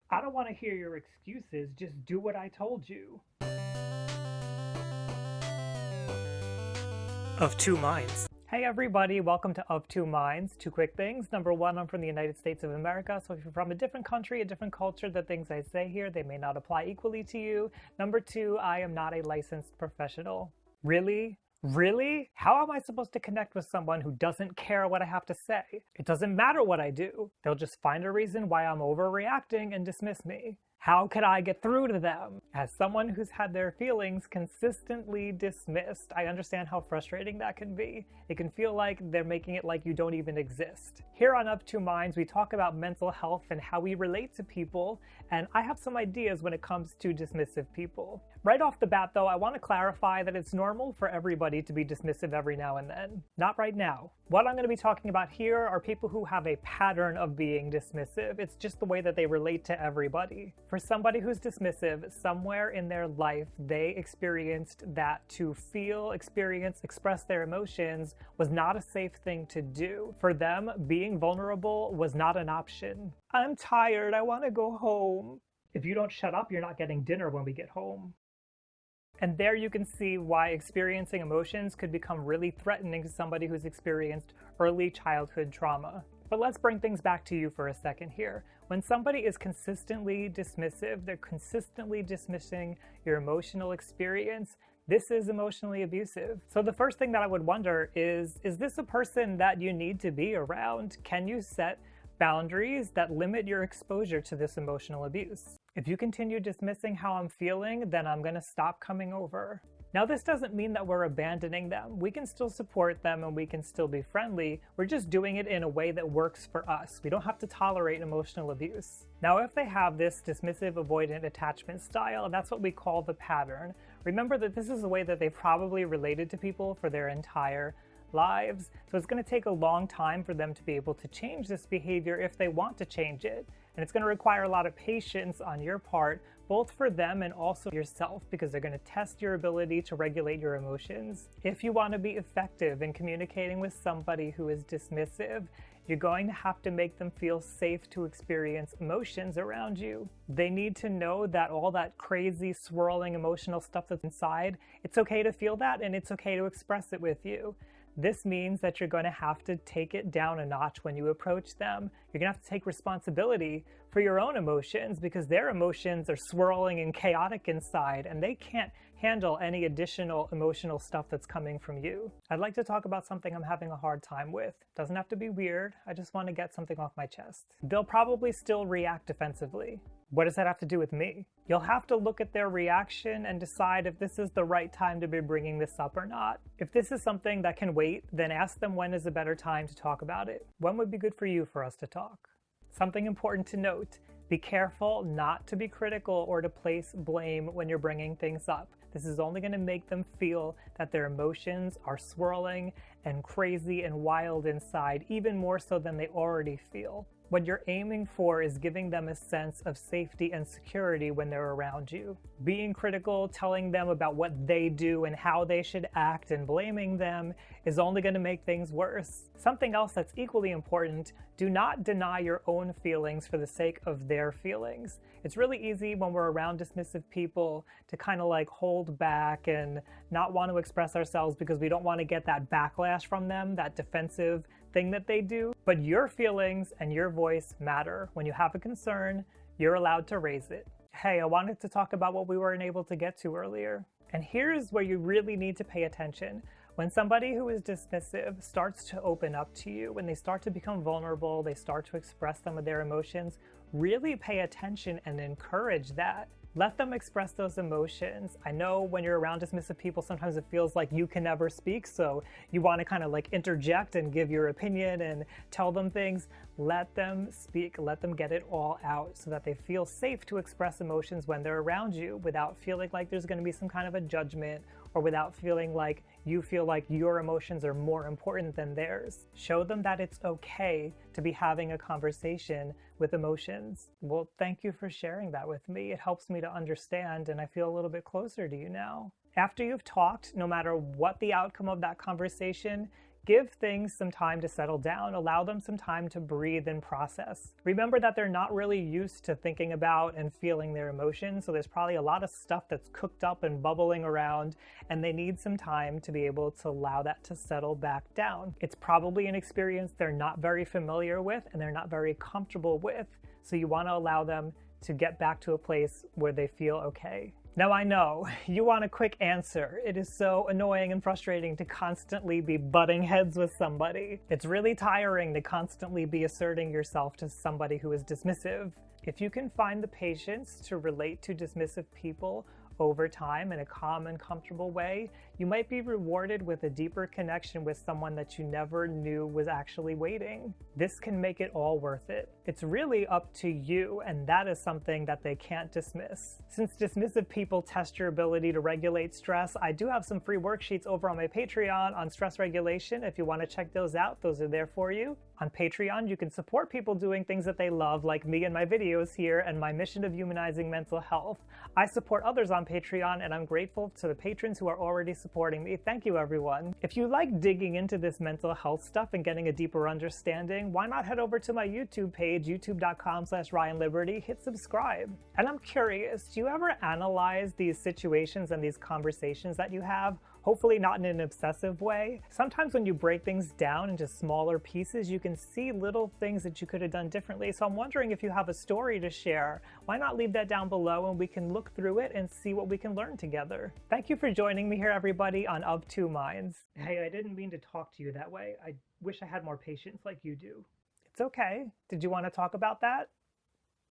I don't want to hear your excuses, just do what I told you. Of two minds. Hey everybody, welcome to Of Two Minds. Two quick things. Number one, I'm from the United States of America, so if you're from a different country, a different culture, the things I say here, they may not apply equally to you. Number two, I am not a licensed professional. Really? Really? How am I supposed to connect with someone who doesn't care what I have to say? It doesn't matter what I do. They'll just find a reason why I'm overreacting and dismiss me. How could I get through to them? As someone who's had their feelings consistently dismissed, I understand how frustrating that can be. It can feel like they're making it like you don't even exist. Here on Up Two Minds, we talk about mental health and how we relate to people, and I have some ideas when it comes to dismissive people. Right off the bat, though, I want to clarify that it's normal for everybody to be dismissive every now and then. Not right now. What I'm going to be talking about here are people who have a pattern of being dismissive. It's just the way that they relate to everybody. For somebody who's dismissive, somewhere in their life, they experienced that to feel, experience, express their emotions was not a safe thing to do. For them, being vulnerable was not an option. I'm tired, I want to go home. If you don't shut up, you're not getting dinner when we get home. And there you can see why experiencing emotions could become really threatening to somebody who's experienced early childhood trauma. But let's bring things back to you for a second here. When somebody is consistently dismissive, they're consistently dismissing your emotional experience, this is emotionally abusive. So the first thing that I would wonder is this a person that you need to be around? Can you set boundaries that limit your exposure to this emotional abuse? If you continue dismissing how I'm feeling, then I'm gonna stop coming over. Now, this doesn't mean that we're abandoning them. We can still support them and we can still be friendly. We're just doing it in a way that works for us. We don't have to tolerate emotional abuse. Now, if they have this dismissive avoidant attachment style, that's what we call the pattern. Remember that this is a way that they probably related to people for their entire lives. So it's going to take a long time for them to be able to change this behavior if they want to change it. And it's going to require a lot of patience on your part, both for them and also yourself, because they're going to test your ability to regulate your emotions. If you want to be effective in communicating with somebody who is dismissive, you're going to have to make them feel safe to experience emotions around you. They need to know that all that crazy, swirling emotional stuff that's inside, it's okay to feel that and it's okay to express it with you. This means that you're going to have to take it down a notch when you approach them. You're going to have to take responsibility for your own emotions because their emotions are swirling and chaotic inside and they can't handle any additional emotional stuff that's coming from you. I'd like to talk about something I'm having a hard time with. Doesn't have to be weird. I just want to get something off my chest. They'll probably still react defensively. What does that have to do with me? You'll have to look at their reaction and decide if this is the right time to be bringing this up or not. If this is something that can wait, then ask them when is a better time to talk about it. When would be good for you for us to talk? Something important to note, be careful not to be critical or to place blame when you're bringing things up. This is only going to make them feel that their emotions are swirling and crazy and wild inside, even more so than they already feel. What you're aiming for is giving them a sense of safety and security when they're around you. Being critical, telling them about what they do and how they should act, and blaming them is only going to make things worse. Something else that's equally important, do not deny your own feelings for the sake of their feelings. It's really easy when we're around dismissive people to kind of like hold back and not want to express ourselves because we don't want to get that backlash from them, that defensive thing that they do. But your feelings and your voice matter. When you have a concern, you're allowed to raise it. Hey, I wanted to talk about what we weren't able to get to earlier. And here's where you really need to pay attention. When somebody who is dismissive starts to open up to you, when they start to become vulnerable, they start to express some of their emotions, really pay attention and encourage that. Let them express those emotions. I know when you're around dismissive people, sometimes it feels like you can never speak, so you want to kind of like interject and give your opinion and tell them things. Let them speak, let them get it all out so that they feel safe to express emotions when they're around you without feeling like there's going to be some kind of a judgment or without feeling like you feel like your emotions are more important than theirs. Show them that it's okay to be having a conversation with emotions. Well, thank you for sharing that with me. It helps me to understand and I feel a little bit closer to you now. After you've talked, no matter what the outcome of that conversation, Give things some time to settle down, allow them some time to breathe and process. Remember that they're not really used to thinking about and feeling their emotions, so there's probably a lot of stuff that's cooked up and bubbling around, and they need some time to be able to allow that to settle back down. It's probably an experience they're not very familiar with and they're not very comfortable with, so you want to allow them to get back to a place where they feel okay. Now I know, you want a quick answer. It is so annoying and frustrating to constantly be butting heads with somebody. It's really tiring to constantly be asserting yourself to somebody who is dismissive. If you can find the patience to relate to dismissive people over time in a calm and comfortable way, you might be rewarded with a deeper connection with someone that you never knew was actually waiting. This can make it all worth it. It's really up to you, and that is something that they can't dismiss. Since dismissive people test your ability to regulate stress, I do have some free worksheets over on my Patreon on stress regulation. If you want to check those out, those are there for you. On Patreon, you can support people doing things that they love, like me and my videos here and my mission of humanizing mental health. I support others on Patreon, and I'm grateful to the patrons who are already supporting me. Thank you, everyone. If you like digging into this mental health stuff and getting a deeper understanding, why not head over to my YouTube page, youtube.com/RyanLiberty, hit subscribe. And I'm curious, do you ever analyze these situations and these conversations that you have? Hopefully not in an obsessive way. Sometimes when you break things down into smaller pieces, you can see little things that you could have done differently. So I'm wondering if you have a story to share. Why not leave that down below and we can look through it and see what we can learn together. Thank you for joining me here, everybody, on Of Two Minds. Hey, I didn't mean to talk to you that way. I wish I had more patience like you do. It's okay. Did you want to talk about that?